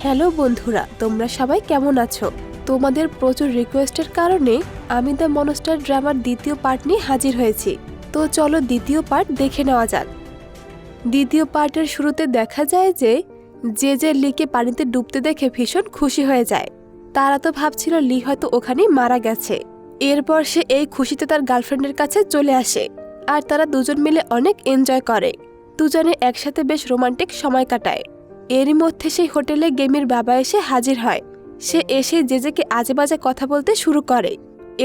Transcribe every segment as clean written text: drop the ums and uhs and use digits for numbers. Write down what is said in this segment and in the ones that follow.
Hello বন্ধুরা, তোমরা সবাই কেমন আছো? তোমাদের প্রচুর রিকোয়েস্টের কারণে আমি দ্য মনস্টার ড্রামার দ্বিতীয় পার্ট নিয়ে হাজির হয়েছি। তো চলো দ্বিতীয় পার্ট দেখে নেওয়া যাক। দ্বিতীয় পার্টের শুরুতে দেখা যায় যে লিকে পানিতে ডুবতে দেখে ভীষণ খুশি হয়ে যায়। তারা তো ভাবছিল লি হয়তো ওখানেই মারা গেছে। এরপর সে এই খুশিতে তার গার্লফ্রেন্ডের কাছে চলে আসে আর তারা দুজন মিলে অনেক এনজয় করে। দুজনে একসাথে বেশ রোমান্টিক সময় কাটায়। এরই মধ্যে সেই হোটেলে গেমির বাবা এসে হাজির হয়। সে এসে জেজেকে আজে বাজে কথা বলতে শুরু করে।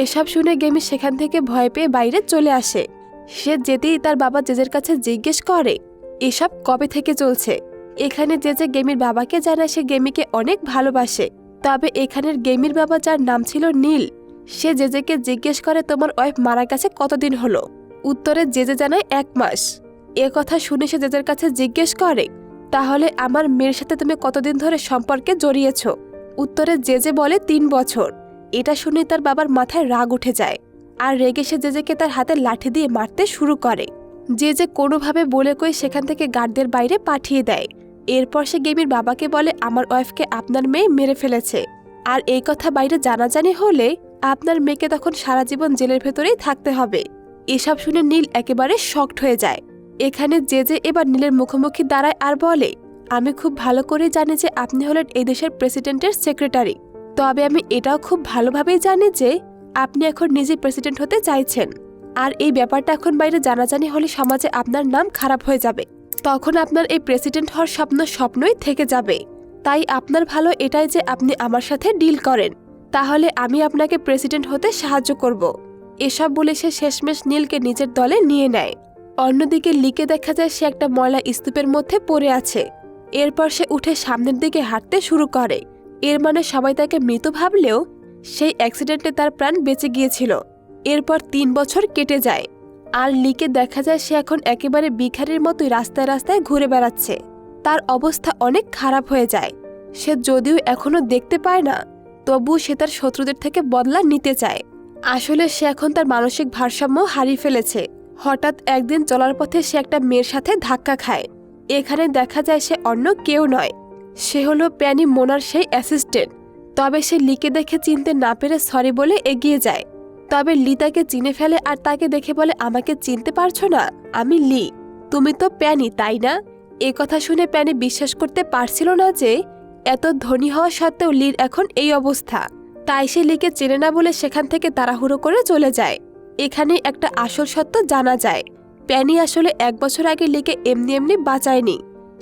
এসব শুনে গেমি সেখান থেকে ভয় পেয়ে বাইরে চলে আসে। সে যেতেই তার বাবা জেজের কাছে জিজ্ঞেস করে এসব কবে থেকে চলছে। এখানে জেজে গেমির বাবাকে জানায় সে গেমিকে অনেক ভালোবাসে। তবে এখানের গেমির বাবা, যার নাম ছিল নীল, সে জেজেকে জিজ্ঞেস করে তোমার ওয়াইফ মারা গেছে কতদিন হলো। উত্তরে জেজে জানায় 1 মাস। এ কথা শুনে সে জেজের কাছে জিজ্ঞেস করে তাহলে আমার মেয়ের সাথে তুমি কতদিন ধরে সম্পর্কে জড়িয়েছ। উত্তরে জেজে বলে 3 বছর। এটা শুনে তার বাবার মাথায় রাগ উঠে যায় আর রেগে সে জেজেকে তার হাতে লাঠি দিয়ে মারতে শুরু করে। জেজে কোনোভাবে বলে কই সেখান থেকে গার্ডদের বাইরে পাঠিয়ে দেয়। এরপর সে গেমির বাবাকে বলে আমার ওয়াইফকে আপনার মেয়ে মেরে ফেলেছে, আর এই কথা বাইরে জানাজানি হলে আপনার মেয়েকে তখন সারা জীবন জেলের ভেতরেই থাকতে হবে। এসব শুনে নীল একেবারে শকড হয়ে যায়। এখানে জেজে এবার নীলের মুখোমুখি দাঁড়ায় আর বলে আমি খুব ভালো করে জানি যে আপনি হলেন এই দেশের প্রেসিডেন্টের সেক্রেটারি। তবে আমি এটাও খুব ভালোভাবেই জানি যে আপনি এখন নিজে প্রেসিডেন্ট হতে চাইছেন, আর এই ব্যাপারটা এখন বাইরে জানাজানি হলে সমাজে আপনার নাম খারাপ হয়ে যাবে। তখন আপনার এই প্রেসিডেন্ট হওয়ার স্বপ্নই থেকে যাবে। তাই আপনার ভালো এটাই যে আপনি আমার সাথে ডিল করেন, তাহলে আমি আপনাকে প্রেসিডেন্ট হতে সাহায্য করব। এসব বলে সে শেষমেশ নীলকে নিজের দলে নিয়ে নেয়। অন্যদিকে লিকে দেখা যায় সে একটা ময়লা স্তূপের মধ্যে পড়ে আছে। এরপর সে উঠে সামনের দিকে হাঁটতে শুরু করে। এর মানে সবাই তাকে মৃত ভাবলেও সেই অ্যাক্সিডেন্টে তার প্রাণ বেঁচে গিয়েছিল। এরপর 3 বছর কেটে যায় আর লিকে দেখা যায় সে এখন একেবারে ভিখারির মতোই রাস্তায় রাস্তায় ঘুরে বেড়াচ্ছে। তার অবস্থা অনেক খারাপ হয়ে যায়। সে যদিও এখনো দেখতে পায় না, তবুও সে তার শত্রুদের থেকে বদলা নিতে চায়। আসলে সে এখন তার মানসিক ভারসাম্য হারিয়ে ফেলেছে। হঠাৎ একদিন চলার পথে সে একটা মেয়ের সাথে ধাক্কা খায়। এখানে দেখা যায় সে অন্য কেউ নয়, সে হলো প্যানি মোনার সেই অ্যাসিস্ট্যান্ট। তবে সে লিকে দেখে চিনতে না পেরে সরি বলে এগিয়ে যায়। তবে লি তাকে চিনে ফেলে আর তাকে দেখে বলে আমাকে চিনতে পারছো না, আমি লি, তুমি তো প্যানি তাই না। এ কথা শুনে প্যানি বিশ্বাস করতে পারছিল না যে এত ধনী হওয়া সত্ত্বেও লির এখন এই অবস্থা। তাই সে লিকে চেনে না বলে সেখান থেকে তাড়াহুড়ো করে চলে যায়। এখানে একটা আসল সত্য জানা যায়, প্যানি আসলে 1 বছর আগে লিকে এমনি এমনি বাঁচায়নি।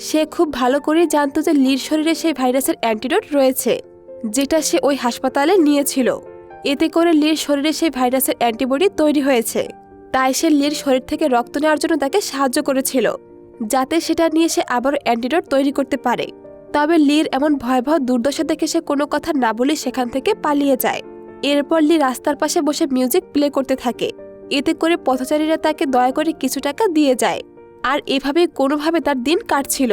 সে খুব ভালো করে জানতো যে লির শরীরে সেই ভাইরাসের অ্যান্টিডোট রয়েছে, যেটা সে ওই হাসপাতালে নিয়েছিল। এতে করে লির শরীরে সেই ভাইরাসের অ্যান্টিবডি তৈরি হয়েছে। তাই সে লির শরীর থেকে রক্ত নেওয়ার জন্য তাকে সাহায্য করেছিল, যাতে সেটা নিয়ে সে আবারও অ্যান্টিডোট তৈরি করতে পারে। তবে লির এমন ভয়াবহ দুর্দশা দেখে সে কোনো কথা না বলে সেখান থেকে পালিয়ে যায়। এরপর লি রাস্তার পাশে বসে মিউজিক প্লে করতে থাকে। এতে করে পথচারীরা তাকে দয়া করে কিছু টাকা দিয়ে যায়, আর এভাবে কোনোভাবে তার দিন কাটছিল।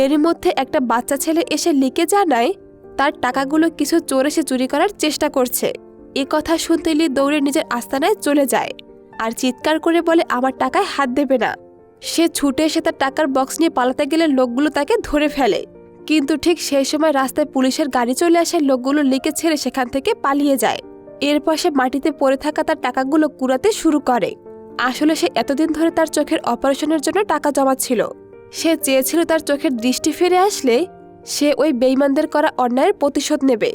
এরই মধ্যে একটা বাচ্চা ছেলে এসে লিকে জানায় তার টাকাগুলো কিছু চোর এসে চুরি করার চেষ্টা করছে। এ কথা শুনতে লি দৌড়ে নিজের আস্তানায় চলে যায় আর চিৎকার করে বলে আমার টাকায় হাত দেবে না। সে ছুটে এসে তার টাকার বক্স নিয়ে পালাতে গেলে লোকগুলো তাকে ধরে ফেলে। কিন্তু ঠিক সেই সময় রাস্তায় পুলিশের গাড়ি চলে আসে। লোকগুলো লিকে ছেড়ে সেখান থেকে পালিয়ে যায়। এরপর সে মাটিতে পড়ে থাকা তার টাকাগুলো কুড়াতে শুরু করে। আসলে সে এতদিন ধরে তার চোখের অপারেশনের জন্য টাকা জমাচ্ছিল। সে চেয়েছিল তার চোখের দৃষ্টি ফিরে আসলে সে ওই বেঈমানদের করা অন্যায়ের প্রতিশোধ নেবে।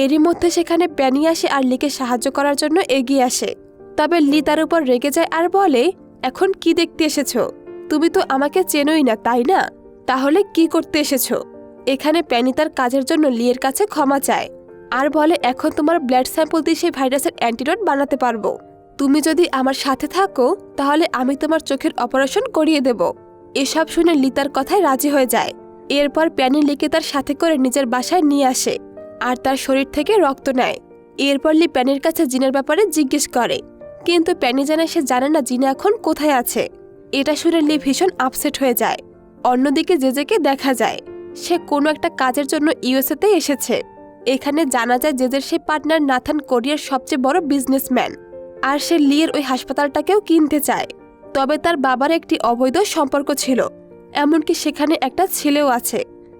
এরই মধ্যে সেখানে প্যানি আসে আর লিকে সাহায্য করার জন্য এগিয়ে আসে। তবে লি তার উপর রেগে যায় আর বলে এখন কি দেখতে এসেছো? তুমি তো আমাকে চেনোই না তাই না? তাহলে কি করতে এসেছো? এখানে প্যানি তার কাজের জন্য লিয়ের কাছে ক্ষমা চায় আর বলে এখন তোমার ব্লাড স্যাম্পল দিয়ে সেই ভাইরাসের অ্যান্টিডোট বানাতে পারবো। তুমি যদি আমার সাথে থাকো তাহলে আমি তোমার চোখের অপারেশন করিয়ে দেব। এসব শুনে লি তার কথায় রাজি হয়ে যায়। এরপর প্যানি লিকে তার সাথে করে নিজের বাসায় নিয়ে আসে আর তার শরীর থেকে রক্ত নেয়। এরপর লি প্যানির কাছে জিনের ব্যাপারে জিজ্ঞেস করে, কিন্তু প্যানি জানায় সে জানে না জিনা এখন কোথায় আছে। এটা শুনে লি ভীষণ আপসেট হয়ে যায়। অন্যদিকে জেজেকে দেখা যায় সে কোনো একটা কাজের জন্য ইউএসএতে এসেছে। এখানে জানা যায় জেজের সেই পার্টনার নাথান কোরিয়ার সবচেয়ে বড় বিজনেসম্যান, আর সে লিয়ের ওই হাসপাতালটাকেও কিনতে চায়। তবে তার বাবার একটি অবৈধ সম্পর্ক ছিল, এমনকি সেখানে একটা ছেলেও আছে।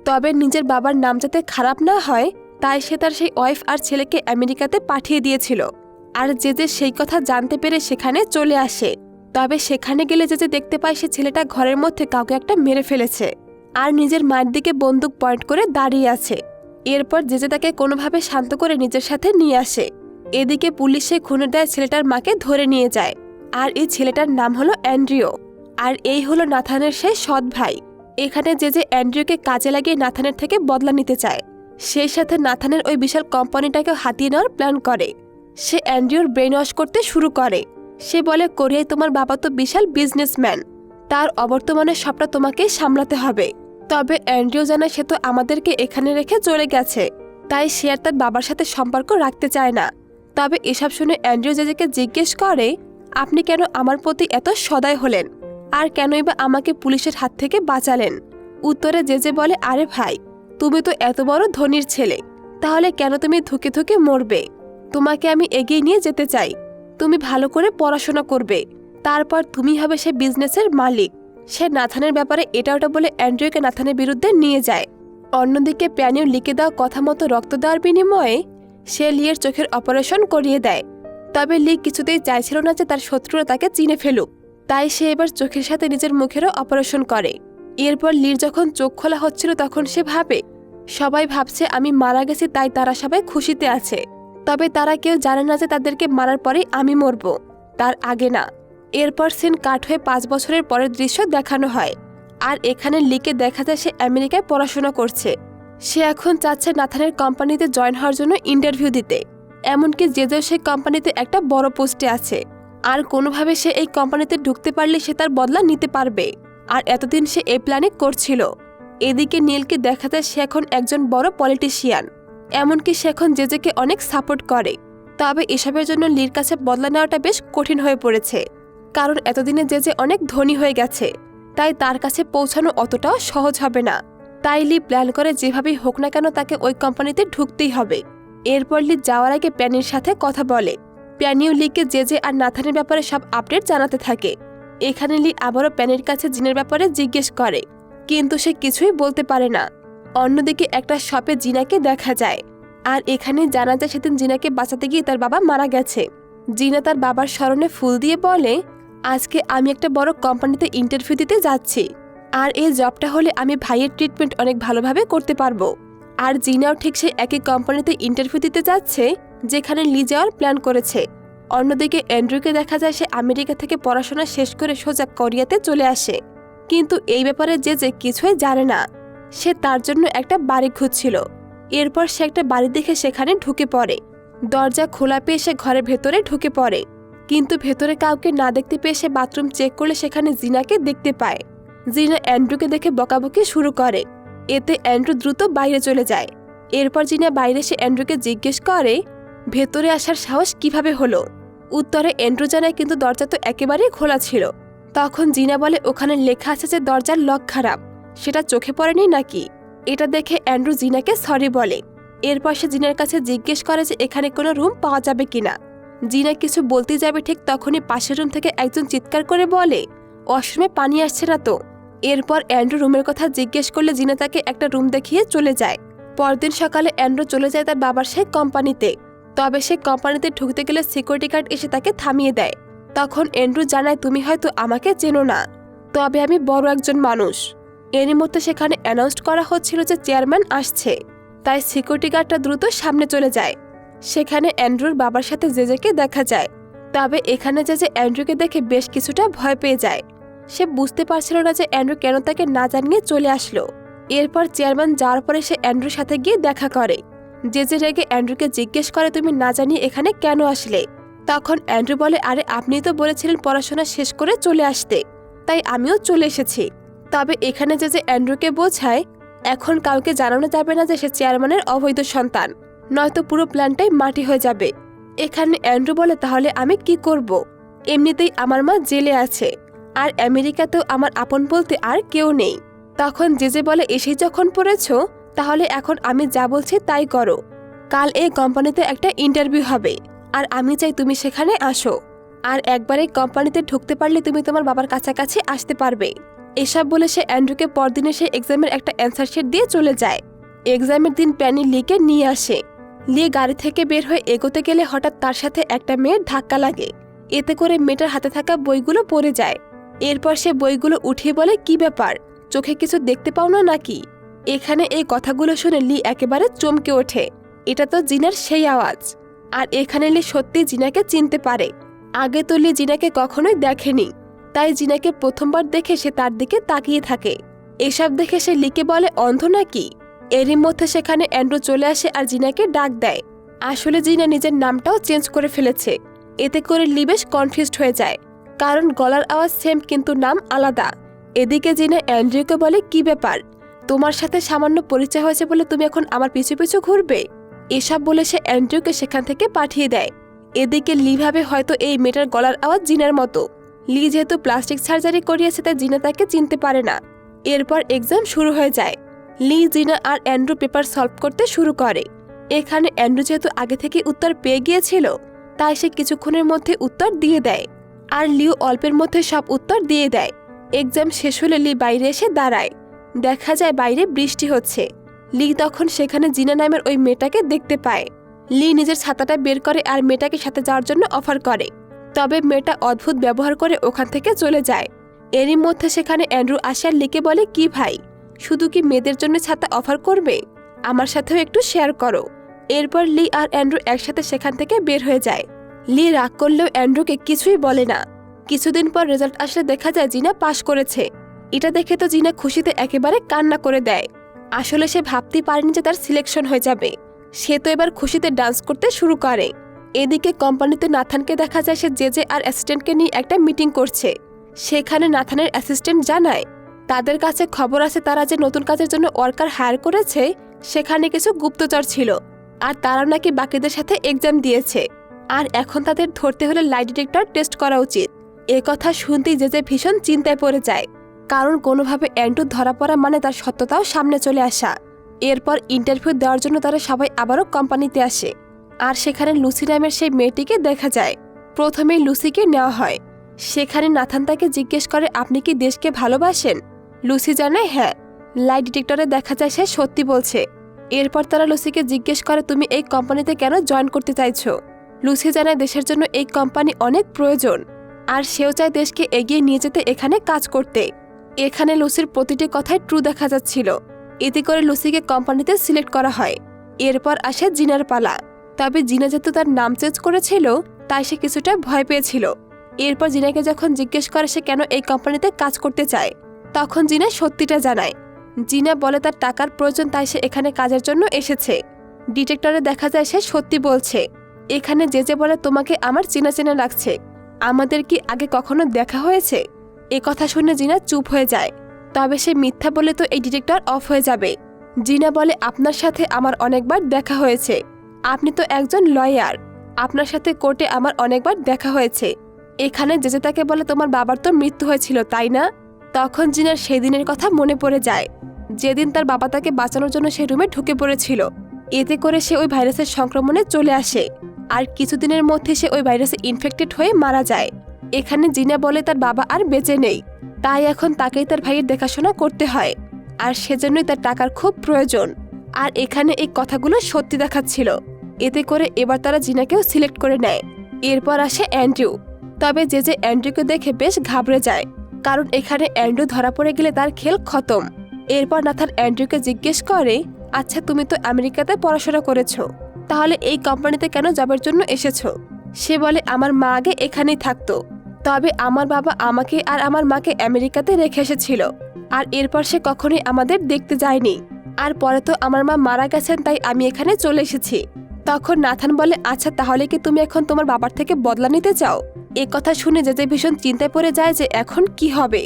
তবে নিজের বাবার নাম যাতে খারাপ না হয় তাই সে তার সেই ওয়াইফ আর ছেলেকে আমেরিকাতে পাঠিয়ে দিয়েছিল। আর যে সেই কথা জানতে পেরে সেখানে চলে আসে। তবে সেখানে গেলে যে দেখতে পায় সে ছেলেটা ঘরের মধ্যে কাউকে একটা মেরে ফেলেছে আর নিজের মায়ের দিকে বন্দুক পয়েন্ট করে দাঁড়িয়ে আছে। এরপর যে তাকে কোনোভাবে শান্ত করে নিজের সাথে নিয়ে আসে। এদিকে পুলিশ সেই খুনের দায়ে ছেলেটার মাকে ধরে নিয়ে যায়। আর এই ছেলেটার নাম হলো অ্যান্ড্রিও। আর এই হলো নাথানের সেই সৎ ভাই। এখানে যে অ্যান্ড্রিওকে কাজে লাগিয়ে নাথানের থেকে বদলা নিতে চায়। সেই সাথে নাথানের ওই বিশাল কোম্পানিটাকে হাতিয়ে নেওয়ার প্ল্যান করে। সে অ্যান্ড্রিওর ব্রেন ওয়াশ করতে শুরু করে। সে বলে, কোরিয়ায় তোমার বাবা তো বিশাল বিজনেসম্যান, তার অবর্তমানে সবটা তোমাকেই সামলাতে হবে। তবে অ্যান্ড্রিও জানায় সে তো আমাদেরকে এখানে রেখে চলে গেছে, তাই সে আর তার বাবার সাথে সম্পর্ক রাখতে চায় না। তবে এসব শুনে অ্যান্ড্রিও জেজেকে জিজ্ঞেস করে, আপনি কেন আমার প্রতি এত সদয় হলেন আর কেনই বা আমাকে পুলিশের হাত থেকে বাঁচালেন? উত্তরে জেজে বলে, আরে ভাই, তুমি তো এত বড় ধনীর ছেলে, তাহলে কেন তুমি ধুকে ধুকে মরবে? তোমাকে আমি এগিয়ে নিয়ে যেতে চাই। তুমি ভালো করে পড়াশোনা করবে, তারপর তুমি হবে সে বিজনেসের মালিক। সে নাথানের ব্যাপারে এটা ওটা বলে অ্যান্ড্রিওকে নাথানের বিরুদ্ধে নিয়ে যায়। অন্যদিকে প্যানিও লিখে দেওয়া কথা মতো রক্ত দেওয়ার বিনিময়ে সে লিয়ের চোখের অপারেশন করিয়ে দেয়। তবে লি কিছুতেই চাইছিল না যে তার শত্রুরা তাকে চিনে ফেলুক, তাই সে এবার চোখের সাথে নিজের মুখেরও অপারেশন করে। এরপর লির যখন চোখ খোলা হচ্ছিল তখন সে ভাবে, সবাই ভাবছে আমি মারা গেছি, তাই তারা সবাই খুশিতে আছে। তবে তারা কেউ জানে না যে তাদেরকে মারার পরেই আমি মরব, তার আগে না। এরপর সিন কাট হয়ে 5 বছরের পরের দৃশ্য দেখানো হয়। আর এখানে লিকে দেখা যায় সে আমেরিকায় পড়াশোনা করছে। সে এখন চাচ্ছে নাথানের কোম্পানিতে জয়েন হওয়ার জন্য ইন্টারভিউ দিতে। এমনকি যেও সেই কোম্পানিতে একটা বড় পোস্টে আছে, আর কোনোভাবে সে এই কোম্পানিতে ঢুকতে পারলে সে তার বদলা নিতে পারবে। আর এতদিন সে এই প্ল্যানে করছিল। এদিকে নীলকে দেখা যায় সে এখন একজন বড় পলিটিশিয়ান। এমনকি সে এখন জেজেকে অনেক সাপোর্ট করে। তবে এসবের জন্য লির কাছে বদলা নেওয়াটা বেশ কঠিন হয়ে পড়েছে, কারণ এতদিনে জেজে অনেক ধনী হয়ে গেছে, তাই তার কাছে পৌঁছানো অতটাও সহজ হবে না। তাই লি প্ল্যান করে যেভাবেই হোক না কেন তাকে ওই কোম্পানিতে ঢুকতেই হবে। এরপর লি যাওয়ার আগে প্যানির সাথে কথা বলে। প্যানিও লিকে জেজে আর নাথানের ব্যাপারে সব আপডেট জানাতে থাকে। এখানে লি আবারও প্যানির কাছে জিনের ব্যাপারে জিজ্ঞেস করে, কিন্তু সে কিছুই বলতে পারে না। অন্যদিকে একটা শপে জিনাকে দেখা যায়। আর এখানে জানা যায় সেদিন জিনাকে বাঁচাতে গিয়ে তার বাবা মারা গেছে। জিনা তার বাবার স্মরণে ফুল দিয়ে বলে, আজকে আমি একটা বড় কোম্পানিতে ইন্টারভিউ দিতে যাচ্ছি, আর এই জবটা হলে আমি ভাইয়ের ট্রিটমেন্ট অনেক ভালোভাবে করতে পারবো। আর জিনাও ঠিক সেই একই কোম্পানিতে ইন্টারভিউ দিতে যাচ্ছে যেখানে লি যাওয়ার প্ল্যান করেছে। অন্যদিকে অ্যান্ড্রুকে দেখা যায় সে আমেরিকা থেকে পড়াশোনা শেষ করে সোজা কোরিয়াতে চলে আসে। কিন্তু এই ব্যাপারে যে কিছুই জানে না। সে তার জন্য একটা বাড়ি খুঁজছিল। এরপর সে একটা বাড়ি দেখে সেখানে ঢুকে পড়ে। দরজা খোলা পেয়ে সে ঘরের ভেতরে ঢুকে পড়ে, কিন্তু ভেতরে কাউকে না দেখতে পেয়ে সে বাথরুম চেক করলে সেখানে জিনাকে দেখতে পায়। জিনা অ্যান্ড্রুকে দেখে বকাবকি শুরু করে। এতে অ্যান্ড্রু দ্রুত বাইরে চলে যায়। এরপর জিনা বাইরে সে অ্যান্ড্রুকে জিজ্ঞেস করে, ভেতরে আসার সাহস কিভাবে হলো? উত্তরে অ্যান্ড্রু জানায়, কিন্তু দরজা তো একেবারেই খোলা ছিল। তখন জিনা বলে, ওখানে লেখা আছে যে দরজার লক খারাপ, সেটা চোখে পড়েনি নাকি? এটা দেখে অ্যান্ড্রু জিনাকে সরি বলে। এরপর সে জিনার কাছে জিজ্ঞেস করে যে এখানে কোনো রুম পাওয়া যাবে কিনা। জিনা কিছু বলতে যাবে ঠিক তখনই পাশের রুম থেকে একজন চিৎকার করে বলে, ওয়াশরুমে পানি আসছে না তো। এরপর অ্যান্ড্রু রুমের কথা জিজ্ঞেস করলে জিনা তাকে একটা রুম দেখিয়ে চলে যায়। পরদিন সকালে অ্যান্ড্রু চলে যায় তার বাবার সেই কোম্পানিতে। তবে সে কোম্পানিতে ঢুকতে গেলে সিকিউরিটি গার্ড এসে তাকে থামিয়ে দেয়। তখন অ্যান্ড্রু জানায়, তুমি হয়তো আমাকে চেনো না, তবে আমি বড় একজন মানুষ। এরই মধ্যে সেখানে অ্যানাউন্স করা হচ্ছিল যে চেয়ারম্যান আসছে, তাই সিকিউরিটি গার্ডটা দ্রুত সামনে চলে যায়। সেখানে অ্যান্ড্রুর বাবার সাথে জেজেকে দেখা যায়। তবে এখানে যে অ্যান্ড্রুকে দেখে বেশ কিছুটা ভয় পেয়ে যায়। সে বুঝতে পারছিল না যে অ্যান্ড্রু কেন তাকে না জানিয়ে চলে আসলো। এরপর চেয়ারম্যান যাওয়ার পরে সে অ্যান্ড্রুর সাথে গিয়ে দেখা করে। জেজে রেগে অ্যান্ড্রুকে জিজ্ঞেস করে, তুমি না জানিয়ে এখানে কেন আসলে? তখন অ্যান্ড্রু বলে, আরে আপনি তো বলেছিলেন পড়াশোনা শেষ করে চলে আসতে, তাই আমিও চলে এসেছি। তবে এখানে যে অ্যান্ড্রুকে বোঝায়, এখন কাউকে জানানো যাবে না যে সে চেয়ারম্যানের অবৈধ সন্তান, নয়তো পুরো প্ল্যানটাই মাটি হয়ে যাবে। এখানে অ্যান্ড্রু বলে, তাহলে আমি কি করব? এমনিতেই আমার মা জেলে আছে, আর আমেরিকাতেও আমার আপন বলতে আর কেউ নেই। তখন জেজে বলে, এসেই যখন পড়েছ, তাহলে এখন আমি যা বলছি তাই করো। কাল এই কোম্পানিতে একটা ইন্টারভিউ হবে, আর আমি চাই তুমি সেখানে আসো। আর একবার এই কোম্পানিতে ঢুকতে পারলে তুমি তোমার বাবার কাছাকাছি আসতে পারবে। এসব বলে সে অ্যান্ড্রুকে পরদিনে সে এক্সামের একটা অ্যান্সার শিট দিয়ে চলে যায়। এক্সামের দিন প্যানি লিকে নিয়ে আসে। লি গাড়ি থেকে বের হয়ে এগোতে গেলে হঠাৎ তার সাথে একটা মেয়ের ধাক্কা লাগে। এতে করে মেয়েটার হাতে থাকা বইগুলো পড়ে যায়। এরপর সে বইগুলো উঠিয়ে বলে, কি ব্যাপার, চোখে কিছু দেখতে পাও না নাকি? এখানে এই কথাগুলো শুনে লি একেবারে চমকে ওঠে। এটা তো জিনার সেই আওয়াজ। আর এখানে লি সত্যি জিনাকে চিনতে পারে। আগে তো লি জিনাকে কখনোই দেখেনি, তাই জিনাকে প্রথমবার দেখে সে তার দিকে তাকিয়ে থাকে। এসব দেখে সে লিকে বলে, অন্ধ নাকি? এরই মধ্যে সেখানে অ্যান্ড্রু চলে আসে আর জিনাকে ডাক দেয়। আসলে জিনা নিজের নামটাও চেঞ্জ করে ফেলেছে। এতে করে লি বেশ কনফিউজড হয়ে যায়, কারণ গলার আওয়াজ সেম কিন্তু নাম আলাদা। এদিকে জিনা অ্যান্ড্রুকে বলে, কি ব্যাপার, তোমার সাথে সামান্য পরিচয় হয়েছে বলে তুমি এখন আমার পিছু পিছু ঘুরবে? এসব বলে সে অ্যান্ড্রুকে সেখান থেকে পাঠিয়ে দেয়। এদিকে লি ভাবে হয়তো এই মেয়েটার গলার আওয়াজ জিনার মতো। লি যেহেতু প্লাস্টিক সার্জারি করিয়েছে তাই জিনা তাকে চিনতে পারে না। এরপর এক্সাম শুরু হয়ে যায়। লি, জিনা আর অ্যান্ড্রু পেপার সলভ করতে শুরু করে। এখানে অ্যান্ড্রু যেহেতু আগে থেকে উত্তর পেয়ে গিয়েছিল, তাই সে কিছুক্ষণের মধ্যে উত্তর দিয়ে দেয়। আর লিও অল্পের মধ্যে সব উত্তর দিয়ে দেয়। এক্সাম শেষ হলে লি বাইরে এসে দাঁড়ায়। দেখা যায় বাইরে বৃষ্টি হচ্ছে। লি তখন সেখানে জিনা নামের ওই মেয়েটাকে দেখতে পায়। লি নিজের ছাতাটা বের করে আর মেয়েটাকে সাথে যাওয়ার জন্য অফার করে। তবে মেয়েটা অদ্ভুত ব্যবহার করে ওখান থেকে চলে যায়। এরই মধ্যে সেখানে অ্যান্ড্রু আসে আর লিকে বলে, কি ভাই, শুধু কি মেয়েদের জন্য ছাতা অফার করবে? আমার সাথেও একটু শেয়ার করো। এরপর লি আর অ্যান্ড্রু একসাথে সেখান থেকে বের হয়ে যায়। লি রাগ করলেও অ্যান্ড্রুকে কিছুই বলে না। কিছুদিন পর রেজাল্ট আসলে দেখা যায় জিনা পাশ করেছে। এটা দেখে তো জিনা খুশিতে একেবারে কান্না করে দেয়। আসলে সে ভাবতেই পারেনি যে তার সিলেকশন হয়ে যাবে। সে তো এবার খুশিতে ডান্স করতে শুরু করে। এদিকে কোম্পানিতে নাথানকে দেখা যায় সে জেজে আর অ্যাসিস্ট্যান্টকে নিয়ে একটা মিটিং করছে। সেখানে নাথানের অ্যাসিস্ট্যান্ট জানায় তাদের কাছে খবর আছে তারা যে নতুন কাজের জন্য ওয়ার্কার হায়ার করেছে সেখানে কিছু গুপ্তচর ছিল, আর তারা নাকি বাকিদের সাথে এক্সাম দিয়েছে। আর এখন তাদের ধরতে হলে লাই ডিটেক্টর টেস্ট করা উচিত। এ কথা শুনতেই জেজে ভীষণ চিন্তায় পড়ে যায়, কারণ কোনোভাবে অ্যান্ড্রু ধরা পড়া মানে তার সত্যতাও সামনে চলে আসা। এরপর ইন্টারভিউ দেওয়ার জন্য তারা সবাই আবারও কোম্পানিতে আসে। আর সেখানে লুসি নামের সেই মেয়েটিকে দেখা যায়। প্রথমেই লুসিকে নেওয়া হয়। সেখানে নাথান তাকে জিজ্ঞেস করে, আপনি কি দেশকে ভালোবাসেন? লুসি জানায় হ্যাঁ। লাই ডিটেক্টরে দেখা যায় সে সত্যি বলছে। এরপর তারা লুসিকে জিজ্ঞেস করে, তুমি এই কোম্পানিতে কেন জয়েন করতে চাইছো? লুসি জানায় দেশের জন্য এই কোম্পানি অনেক প্রয়োজন, আর সেও চায় দেশকে এগিয়ে নিয়ে যেতে এখানে কাজ করতে। এখানে লুসির প্রতিটি কথায় ট্রু দেখা যাচ্ছিল। এতে করে লুসিকে কোম্পানিতে সিলেক্ট করা হয়। এরপর আসে জিনার পালা। তবে জিনা যেহেতু তার নাম চেঞ্জ করেছিল তাই সে কিছুটা ভয় পেয়েছিল। এরপর জিনাকে যখন জিজ্ঞেস করে সে কেন এই কোম্পানিতে কাজ করতে চায়, তখন জিনা সত্যিটা জানায়। জিনা বলে তার টাকার প্রয়োজন, তাই সে এখানে কাজের জন্য এসেছে। ডিটেক্টরে দেখা যায় সে সত্যি বলছে। এখানে যে বলে, তোমাকে আমার চেনা চেনা লাগছে, আমাদের কি আগে কখনো দেখা হয়েছে? এ কথা শুনে জিনা চুপ হয়ে যায়। তবে সে মিথ্যা বলে তো এই ডিটেক্টর অফ হয়ে যাবে। জিনা বলে, আপনার সাথে আমার অনেকবার দেখা হয়েছে, আপনি তো একজন লয়ার, আপনার সাথে কোর্টে আমার অনেকবার দেখা হয়েছে। এখানে যে তাকে বলে, তোমার বাবার তো মৃত্যু হয়েছিল তাই না? তখন জিনার সেই দিনের কথা মনে পড়ে যায়, যেদিন তার বাবা তাকে বাঁচানোর জন্য সে রুমে ঢুকে পড়েছিল। এতে করে সে ওই ভাইরাসের সংক্রমণে চলে আসে, আর কিছুদিনের মধ্যে সে ওই ভাইরাসে ইনফেক্টেড হয়ে মারা যায়। এখানে জিনা বলে তার বাবা আর বেঁচে নেই, তাই এখন তাকেই তার ভাইয়ের দেখাশোনা করতে হয়, আর সেজন্যই তার টাকার খুব প্রয়োজন। আর এখানে এই কথাগুলো সত্যি দেখাচ্ছিল। এতে করে এবার তারা জিনাকেও সিলেক্ট করে নেয়। এরপর আসে অ্যান্ড্রু। তবে যে অ্যান্ড্রুকে দেখে বেশ ঘাবড়ে যায়, কারণ এখানে অ্যান্ড্রু ধরা পড়ে গেলে তার খেল খতম। এরপর নাথান অ্যান্ড্রুকে জিজ্ঞেস করে, আচ্ছা তুমি তো আমেরিকাতে পড়াশোনা করেছো, তাহলে এই কোম্পানিতে কেন জবের জন্য এসেছো? সে বলে, আমার মা আগে এখানেই থাকতো, তবে আমার বাবা আমাকে আর আমার মাকে আমেরিকাতে রেখে এসেছিল, আর এরপর সে কখনোই আমাদের দেখতে যায়নি। আর পরে তো আমার মা মারা গেছেন, তাই আমি এখানে চলে এসেছি। তখন নাথান বলে, আচ্ছা তাহলে কি তুমি এখন তোমার বাবার থেকে বদলা নিতে চাও? এ কথা শুনে যে ভীষণ চিন্তায় পড়ে যায় যে এখন কি হবে।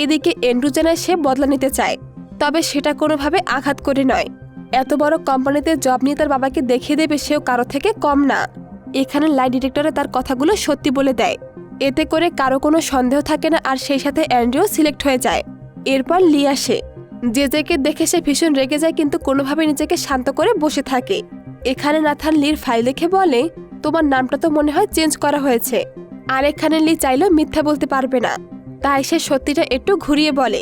এদিকে অ্যান্ড্রু জানায় সে বদলা নিতে চায়, তবে সেটা কোনোভাবে আঘাত করে নয়। এত বড় কোম্পানিতে জব নিয়ে তার বাবাকে দেখিয়ে দেবে সেও কারো থেকে কম না। এখানে লাই ডিটেক্টরে তার কথাগুলো সত্যি বলে দেয়। এতে করে কারো কোনো সন্দেহ থাকে না, আর সেই সাথে অ্যান্ড্রু সিলেক্ট হয়ে যায়। এরপর লি আসে। জেজেকে দেখে সে ভীষণ রেগে যায়, কিন্তু কোনোভাবে নিজেকে শান্ত করে বসে থাকে। এখানে নাথান লির ফাইল দেখে বলে, তোমার নামটা তো মনে হয় চেঞ্জ করা হয়েছে। আর এখানে লি চাইলেও মিথ্যা বলতে পারবে না। তাই সে সত্যিটা একটু ঘুরিয়ে বলে।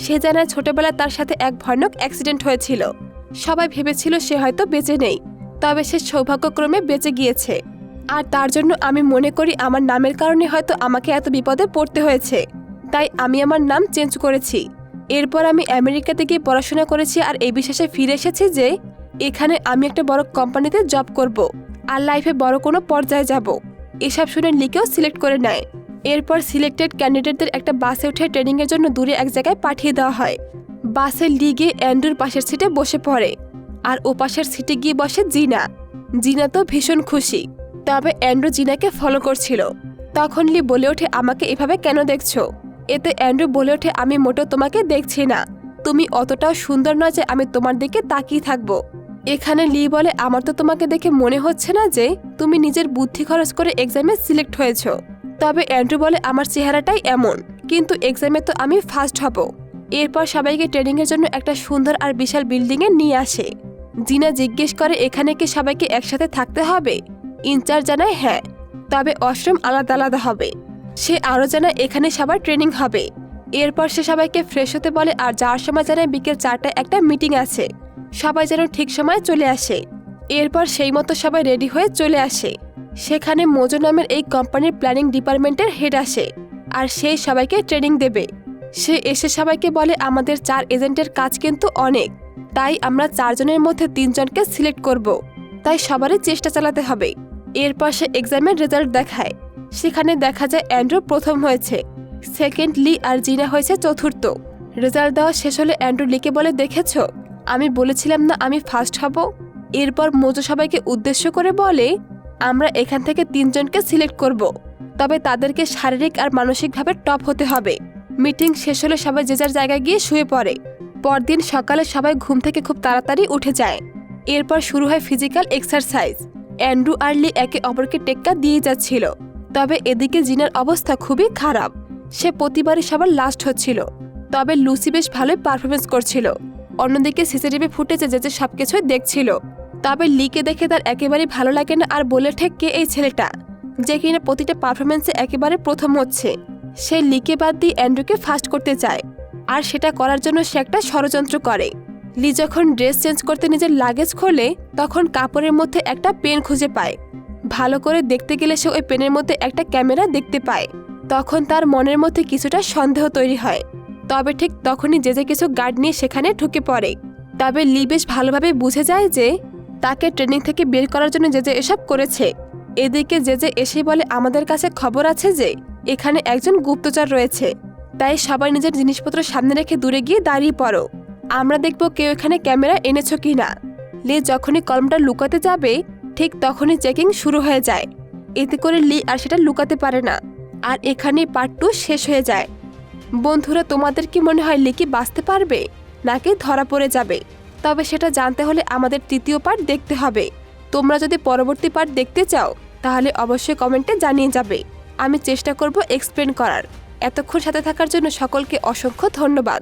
সে জানায় ছোটবেলায় তার সাথে এক ভয়ানক অ্যাক্সিডেন্ট হয়েছিল। সবাই ভেবেছিল সে হয়তো বেঁচে নেই, তবে সে সৌভাগ্যক্রমে বেঁচে গিয়েছে। আর তার জন্য আমি মনে করি আমার নামের কারণে হয়তো আমাকে এত বিপদে পড়তে হয়েছে, তাই আমি আমার নাম চেঞ্জ করেছি। এরপর আমি আমেরিকাতে গিয়ে পড়াশোনা করেছি আর এই বিশ্বাসে ফিরে এসেছি যে এখানে আমি একটা বড় কোম্পানিতে জব করব আর লাইফে বড় কোনো পর্যায়ে যাব। এসব শুনে লিকেও সিলেক্ট করে নেয়। এরপর সিলেক্টেড ক্যান্ডিডেটদের একটা বাসে উঠে ট্রেনিংয়ের জন্য দূরে এক জায়গায় পাঠিয়ে দেওয়া হয়। বাসে লি গিয়ে অ্যান্ড্রুর পাশের সিটে বসে পড়ে আর ও পাশের সিটে গিয়ে বসে জিনা। জিনা তো ভীষণ খুশি, তবে অ্যান্ড্রু জিনাকে ফলো করছিল। তখন লি বলে ওঠে, আমাকে এভাবে কেন দেখছো? এতে অ্যান্ড্রু বলে ওঠে, আমি মোটেও তোমাকে দেখছি না, তুমি অতটাও সুন্দর নয় যে আমি তোমার দিকে তাকিয়ে থাকবো। এখানে লি বলে, আমার তো তোমাকে দেখে মনে হচ্ছে না যে তুমি নিজের বুদ্ধি খরচ করে এক্সামে সিলেক্ট হয়েছো। তবে অ্যান্ড্রু বলে, আমার চেহারাটাই এমন, কিন্তু এক্সামে তো আমি ফার্স্ট হব। এরপর সবাইকে ট্রেনিংয়ের জন্য একটা সুন্দর আর বিশাল বিল্ডিংয়ে নিয়ে আসে। জিনা জিজ্ঞেস করে, এখানে কি সবাইকে একসাথে থাকতে হবে? ইনচার্জ জানায় হ্যাঁ, তবে ওয়াশরুম আলাদা আলাদা হবে। সে আরও জানায় এখানে সবার ট্রেনিং হবে। এরপর সে সবাইকে ফ্রেশ হতে বলে আর যাওয়ার সময় জানায় বিকেল 4টায় একটা মিটিং আছে, সবাই যেন ঠিক সময়ে চলে আসে। এরপর সেই মতো সবাই রেডি হয়ে চলে আসে। সেখানে মোজো নামের এই কোম্পানির প্ল্যানিং ডিপার্টমেন্টের হেড আসে আর সেই সবাইকে ট্রেনিং দেবে। সে এসে সবাইকে বলে, আমাদের 4 এজেন্টের কাজ কিন্তু অনেক, তাই আমরা 4 জনের মধ্যে 3 জনকে সিলেক্ট করব, তাই সবারই চেষ্টা চালাতে হবে। এরপর সে এক্সামের রেজাল্ট দেখায়। সেখানে দেখা যায় অ্যান্ড্রু প্রথম হয়েছে, সেকেন্ড লি আর জিনা হয়েছে চতুর্থ। রেজাল্ট দেওয়া শেষ হলে অ্যান্ড্রু লিকে বলে, দেখেছো, আমি বলেছিলাম না আমি ফার্স্ট হব। এরপর মোজো সবাইকে উদ্দেশ্য করে বলে, আমরা এখান থেকে 3 জনকে সিলেক্ট করব, তবে তাদেরকে শারীরিক আর মানসিকভাবে টপ হতে হবে। মিটিং শেষ হলে সবাই যে যার জায়গায় গিয়ে শুয়ে পড়ে। পরদিন সকালে সবাই ঘুম থেকে খুব তাড়াতাড়ি উঠে যায়। এরপর শুরু হয় ফিজিক্যাল এক্সারসাইজ। অ্যান্ড্রু আর লি একে অপরকে টেক্কা দিয়ে যাচ্ছিল, তবে এদিকে জিনার অবস্থা খুবই খারাপ। সে প্রতিবারই সবার লাস্ট হচ্ছিল, তবে লুসি বেশ ভালোই পারফরমেন্স করছিল। অন্যদিকে সিসিটিভি ফুটেজে যে সবকিছুই দেখছিল। তবে লিকে দেখে তার একেবারেই ভালো লাগে না আর বলে ওঠে, কে এই ছেলেটা যে কিনা প্রতিটা পারফরমেন্সে একেবারে প্রথম হচ্ছে। সে লিকে বাদ দিয়ে অ্যান্ড্রুকে ফার্স্ট করতে চায়, আর সেটা করার জন্য সে একটা ষড়যন্ত্র করে। লি যখন ড্রেস চেঞ্জ করতে নিজের লাগেজ খোলে, তখন কাপড়ের মধ্যে একটা পেন খুঁজে পায়। ভালো করে দেখতে গেলে সে ওই পেনের মধ্যে একটা ক্যামেরা দেখতে পায়। তখন তার মনের মধ্যে কিছুটা সন্দেহ তৈরি হয়। তবে ঠিক তখনই যে কিছু গার্ড নিয়ে সেখানে ঢুকে পড়ে। তবে লি বেশ ভালোভাবে বুঝে যায় যে তাকে ট্রেনিং থেকে বের করার জন্য যে এসব করেছে। এদিকে যে এসে বলে, আমাদের কাছে খবর আছে যে এখানে একজন গুপ্তচর রয়েছে, তাই সবাই নিজের জিনিসপত্র সামনে রেখে দূরে গিয়ে দাঁড়িয়ে পড়ো, আমরা দেখবো কেউ এখানে ক্যামেরা এনেছো কিনা। লি যখনই কলমটা লুকাতে যাবে, ঠিক তখনই চেকিং শুরু হয়ে যায়। এতে করে লি আর সেটা লুকাতে পারে না, আর এখানেই পার্ট 2 শেষ হয়ে যায়। বন্ধুরা, তোমাদের কি মনে হয় লি কি বাঁচতে পারবে নাকি ধরা পড়ে যাবে? তবে সেটা জানতে হলে আমাদের 3য় পার্ট দেখতে হবে। তোমরা যদি পরবর্তী পার্ট দেখতে চাও তাহলে অবশ্যই কমেন্টে জানিয়ে যাবে, আমি চেষ্টা করব এক্সপ্লেন করার। এতক্ষণ সাথে থাকার জন্য সকলকে অসংখ্য ধন্যবাদ।